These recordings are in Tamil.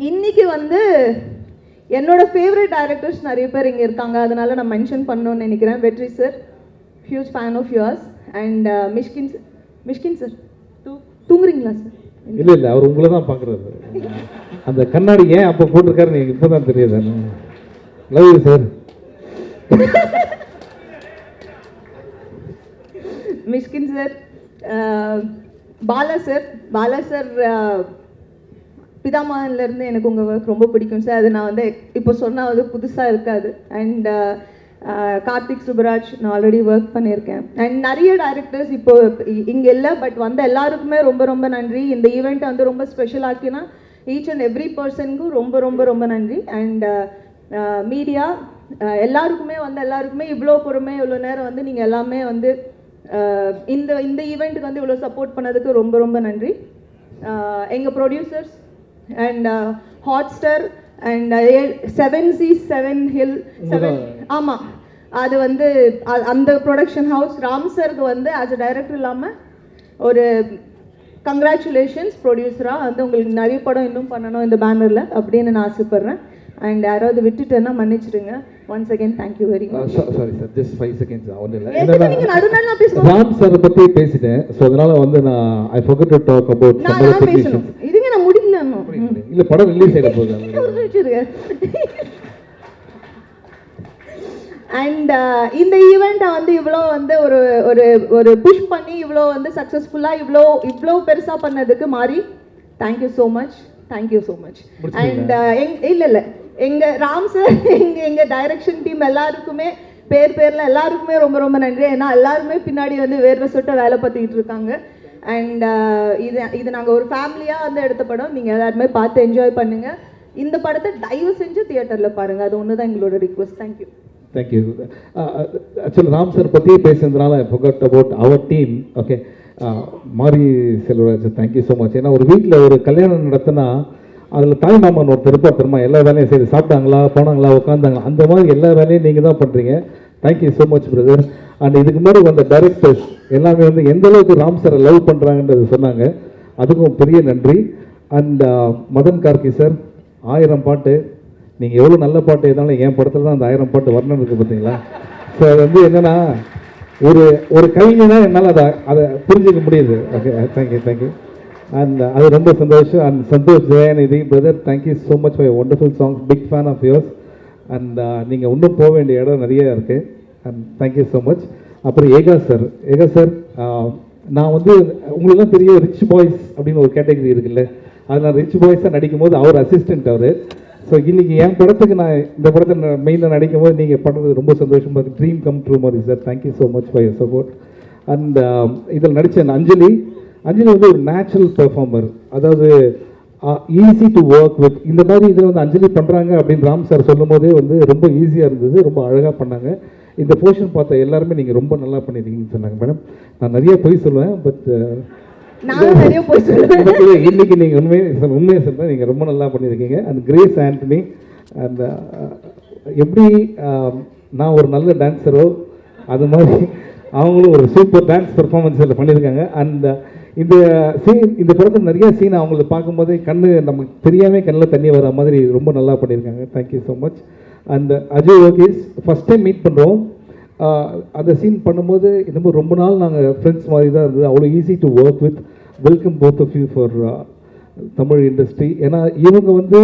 இன்னைக்கு வந்து என்னோட ஃபேவரட் டைரக்டர்ஸ் நிறைய பேர் இங்கே இருக்காங்க, அதனால நான் மென்ஷன் பண்ணணும்னு நினைக்கிறேன். Vetri sir, huge fan of yours. And Mysskin sir தூங்குறீங்களா சார்? இல்லை இல்லை, அவர் உங்களை தான் பார்க்குறாரு. அந்த கண்ணாடி ஏன் அப்போ போட்டிருக்காரு நீங்கள் இப்போ தான் தெரியுது. Love you sir. Mysskin sir, Bala sir பிதாமகன்லேருந்து எனக்கு உங்கள் ஒர்க் ரொம்ப பிடிக்கும் சார். அது நான் வந்து இப்போ சொன்னால் வந்து புதுசாக இருக்காது. அண்ட் கார்த்திக் சுப்ராஜ் நான் ஆல்ரெடி ஒர்க் பண்ணியிருக்கேன். அண்ட் நிறைய டைரக்டர்ஸ் இப்போ இங்கே இல்லை, பட் வந்த எல்லாருக்குமே ரொம்ப ரொம்ப நன்றி. இந்த ஈவெண்ட்டை வந்து ரொம்ப ஸ்பெஷல் ஆக்கினா ஈச் அண்ட் எவ்ரி பர்சனுக்கும் ரொம்ப ரொம்ப ரொம்ப நன்றி. அண்ட் மீடியா எல்லாருக்குமே இவ்வளோ பொறுமை, இவ்வளோ நேரம் வந்து நீங்கள் எல்லாமே வந்து இந்த ஈவெண்ட்டுக்கு வந்து இவ்வளோ சப்போர்ட் பண்ணதுக்கு ரொம்ப ரொம்ப நன்றி. எங்கள் producers and Hotstar and 7 Seas 7 Hill 7, ஆமாம், அது வந்து அந்த ப்ரொடக்ஷன் ஹவுஸ் ராம் சருக்கு வந்து ஆஸ் அ டைரக்டர் இல்லாமல் ஒரு கங்க்ராச்சுலேஷன்ஸ் ப்ரொடியூசராக வந்து உங்களுக்கு நிறைய படம் இன்னும் பண்ணணும் இந்த பேனரில் அப்படின்னு நான் ஆசைப்பட்றேன். அண்ட் யாராவது விட்டுட்டேன்னா மன்னிச்சிடுங்க. Once again thank you very much. Sorry sir, just 5 seconds ஒன்றும் இல்லை. நீங்க நடுநாள் பேசுவோம். ராம் சார் பற்றி பேசிட்டேன். ஸோ அதனால வந்து நான் I forgot to talk about நான் பேசணும். இதுங்க நான் முடிக்கல இன்னும். இல்லை, படம் ரிலீஸ் ஆகிட போகுது. அண்ட் இந்த ஈவெண்ட்டை வந்து இவ்வளோ வந்து ஒரு ஒரு ஒரு புஷ் பண்ணி இவ்வளோ வந்து சக்ஸஸ்ஃபுல்லாக இவ்வளோ பெருசாக பண்ணதுக்கு மாறி தேங்க்யூ ஸோ மச். அண்ட் இல்லை எங்கள் ராம் சார், எங்கள் டைரக்ஷன் டீம் எல்லாருக்குமே பேரில் எல்லாருக்குமே ரொம்ப ரொம்ப நன்றி. ஏன்னா எல்லாருமே பின்னாடி வந்து வேர்வை சொட்ட வேலை பார்த்துக்கிட்டு இருக்காங்க. அண்ட் இது நாங்கள் ஒரு ஃபேமிலியாக வந்து எடுத்த படம். நீங்கள் எல்லாருமே பார்த்து என்ஜாய் பண்ணுங்கள். இந்த படத்தை தயவு செஞ்சு தியேட்டரில் பாருங்கள். அது ஒன்று தான் எங்களோட request. Thank you. Actually Ram sir பற்றியே பேசுனதுனால ஐ ஃபர்காட் அபவுட் அவர் team. Okay, Mari Selvaraj, thank you so much. ஏன்னா ஒரு வீட்டில் ஒரு கல்யாணம் நடத்தினா அதில் தாய் மாமன் ஒருத்தர் இருப்பா தெரியுமா, எல்லா வேலையும் சரி, சாப்பிட்டாங்களா, போனாங்களா, உட்காந்தாங்களா, அந்த மாதிரி எல்லா வேலையும் நீங்கள் தான் பண்ணுறீங்க. Thank you so much brother. And இதுக்கு முன்னாடி வந்த டைரக்டர்ஸ் எல்லாமே வந்து எந்த அளவுக்கு ராம் சாரை லவ் பண்ணுறாங்கன்றது சொன்னாங்க. அதுக்கும் பெரிய நன்றி. அண்ட் மதன் கார்கி சார், 1000 பாட்டு. நீங்கள் எவ்வளோ நல்ல பாட்டு எதாலும் என் படத்தில் தான் அந்த 1000 பாட்டு வரணும் இருக்குது பார்த்தீங்களா. ஸோ அது வந்து என்னென்னா ஒரு கவிஞனா என்னால் அதை புரிஞ்சிக்க முடியுது. Okay, thank you. அண்ட் அது ரொம்ப சந்தோஷம். And Santhosh Jayanidhi brother, thank you so much for wonderful songs. Big fan of yours. And நீங்கள் இன்னும் போக வேண்டிய இடம் நிறைய இருக்குது. And thank you so much. அப்புறம் ஏகா சார், நான் வந்து உங்களுக்குலாம் தெரியும் ரிச் பாய்ஸ் அப்படின்னு ஒரு கேட்டகரி இருக்குல்ல, அது நான் ரிச் பாய்ஸாக நடிக்கும் போது அவர் அசிஸ்டன்ட் அவர். ஸோ இன்றைக்கி என் படத்துக்கு நான் இந்த படத்தை மெயினில் நடிக்கும் போது நீங்கள் பண்ணுறது ரொம்ப சந்தோஷமாக இருக்குது. ட்ரீம் கம் ட்ரூ மாதிரி sir. Thank you so much for your support. And இதில் நடித்த அஞ்சலி வந்து ஒரு நேச்சுரல் பெர்ஃபார்மர். அதாவது ஈஸி டு ஒர்க் வித். இந்த மாதிரி இதில் வந்து அஞ்சலி பண்ணுறாங்க அப்படின்னு ராம் சார் சொல்லும் போதே வந்து ரொம்ப ஈஸியாக இருந்தது, ரொம்ப அழகாக பண்ணாங்க. இந்த போர்ஷன் பார்த்த எல்லாருமே நீங்கள் ரொம்ப நல்லா பண்ணியிருக்கீங்கன்னு சொன்னாங்க. மேடம், நான் நிறைய போய் சொல்லுவேன், பட் இன்னைக்கு நீங்கள் உண்மையை சொல்கிறேன், நீங்கள் ரொம்ப நல்லா பண்ணியிருக்கீங்க. அண்ட் கிரேஸ் ஆண்டனி, அந்த எப்படி நான் ஒரு நல்ல டான்ஸரோ அது மாதிரி அவங்களும் ஒரு சூப்பர் டான்ஸ் பெர்ஃபார்மன்ஸ் இதில் பண்ணியிருக்காங்க. அண்ட் இந்த படத்தில் நிறைய சீன் அவங்கள பார்க்கும்போதே நமக்கு தெரியாமல் கண்ணில் தண்ணி வர மாதிரி ரொம்ப நல்லா பண்ணியிருக்காங்க. Thank you so much. And Ajay Yogesh, first time meet பண்ணுறோம். அந்த சீன் பண்ணும்போது இன்னமும் ரொம்ப நாள் நாங்கள் ஃப்ரெண்ட்ஸ் மாதிரி தான் இருந்தது. அவ்வளோ easy to work with. Welcome both of you for Tamil industry. ஏன்னா இவங்க வந்து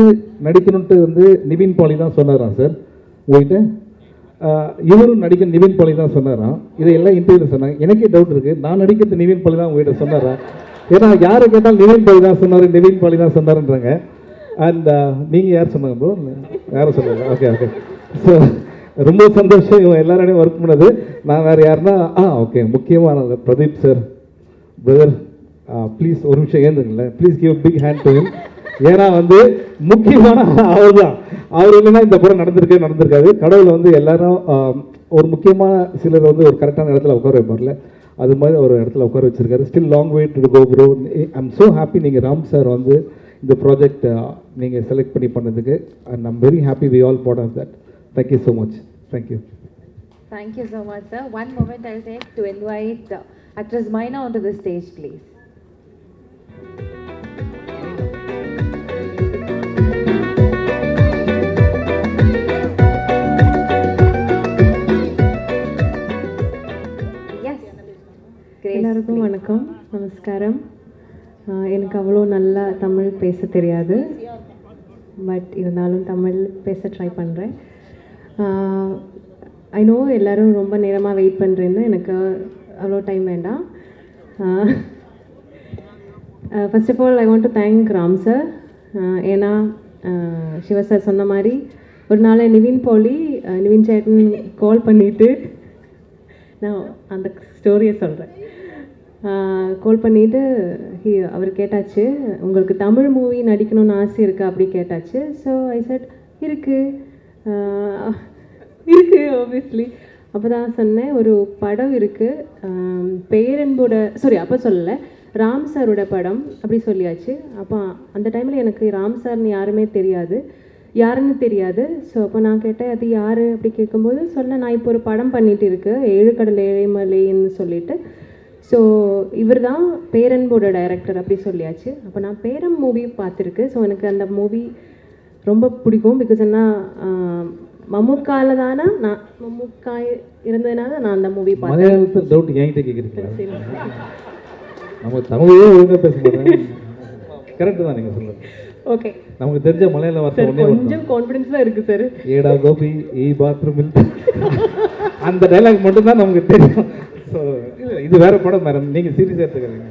நடிக்கணுன்ட்டு வந்து நிவின் பாலி தான் சொன்னாராம் சார் உங்கள்கிட்ட. இவரும் நடிக்க நிவின் பாலி தான் சொன்னாராம். இதையெல்லாம் இன்டர்வியூவில் சொன்னாங்க. எனக்கே டவுட் இருக்குது, நான் நடிக்கிறது நிவின் பாலி தான் உங்கள்கிட்ட சொன்னாரா? ஏன்னா யாரை கேட்டாலும் நிவின் பாலி தான் சொன்னாருன்றாங்க. அண்ட் நீங்கள் யார் சொன்னாங்க ப்ரோ? யாரும் சொன்னாங்க. ஓகே. ஸோ ரொம்ப சந்தோஷம் இவங்க எல்லாரோடையும் ஒர்க் பண்ணது. நான் வேறு யாருன்னா ஓகே, முக்கியமான பிரதீப் சார் பிரதர், ப்ளீஸ் ஒரு நிமிஷம் ஏந்துங்களேன். Please give big hand to him. ஏன்னா வந்து முக்கியமான அவர் தான். அவர் இல்லைன்னா இந்த படம் நடந்திருக்காது. கடவுளை வந்து எல்லாரும் ஒரு முக்கியமான சிலர் வந்து ஒரு கரெக்டான இடத்துல உட்கார வைப்பார்ல, அது மாதிரி ஒரு இடத்துல உட்கார வச்சிருக்காரு. Still long way to go bro. I'm so happy நீங்கள் ராம் சார் வந்து இந்த ப்ராஜெக்ட் நீங்கள் செலக்ட் பண்ணதுக்கு. And I'm very happy we all part of that. Thank you so much. Thank you. Thank you so much, sir. One moment I'll take to invite actress Maina onto the stage, please. நமஸ்காரம். எனக்கு அவ்வளோ நல்லா தமிழ் பேச தெரியாது, பட் இருந்தாலும் தமிழ் பேச ட்ரை பண்ணுறேன். ஐ நோ எல்லோரும் ரொம்ப நேரமாக வெயிட் பண்ணுறேன்னு, எனக்கு அவ்வளோ டைம் வேண்டாம். First of all I want to thank Ram sir. ஏன்னா சிவா சார் சொன்ன மாதிரி ஒரு நாள் நிவின் சேட்டன் கால் பண்ணிவிட்டு, நான் அந்த ஸ்டோரியை சொல்கிறேன். கால் பண்ணிவிட்டு அவர் கேட்டாச்சு, உங்களுக்கு தமிழ் மூவி நடிக்கணும்னு ஆசை இருக்கா அப்படி கேட்டாச்சு. ஸோ ஐ செட் இருக்குது ஆப்வியஸ்லி. அப்போ தான் சொன்னேன், ஒரு படம் இருக்குது பேரன்போட, அப்போ சொல்லலை, ராம் சாரோட படம் அப்படி சொல்லியாச்சு. அப்போ அந்த டைமில் எனக்கு ராம் சார்னு யாருன்னு தெரியாது. ஸோ அப்போ நான் கேட்டேன், அது யார் அப்படி கேட்கும்போது சொன்னேன், நான் இப்போ ஒரு படம் பண்ணிகிட்டு இருக்கு, 7 கடல் ஏழைமலைன்னு சொல்லிட்டு. ஸோ இவர் தான் பேரன்போட டைரக்டர் அப்படி சொல்லியாச்சு. அப்போ நான் பேரம் மூவி பார்த்துருக்கு. ஸோ எனக்கு அந்த மூவி ரொம்ப பிடிக்கும். பிகாஸ் என்ன மம்முக்கால தானே, நான் மம்முக்கா இருந்ததுனால நான் அந்த மூவி பார்த்தேன். மலையாளத்தில் டவுட் என்கிட்ட கேட்குறீங்களா? நம்ம தமிழையே ஒழுங்காக பேச மாட்டேன். கரெக்டு தான் நீங்கள் சொல்லுங்கள். ஓகே, நமக்கு தெரிஞ்ச மலையாள வார்த்தை கொஞ்சம் கான்ஃபிடென்ஸாக இருக்குது சார். ஏடா கோபி பாத்ரூமில் அந்த டைலாக் மட்டும்தான் நமக்கு தெரியும். ஸோ இது வேறு படம் மேடம், நீங்கள் சீரியஸாக எடுத்துக்கிறீங்க.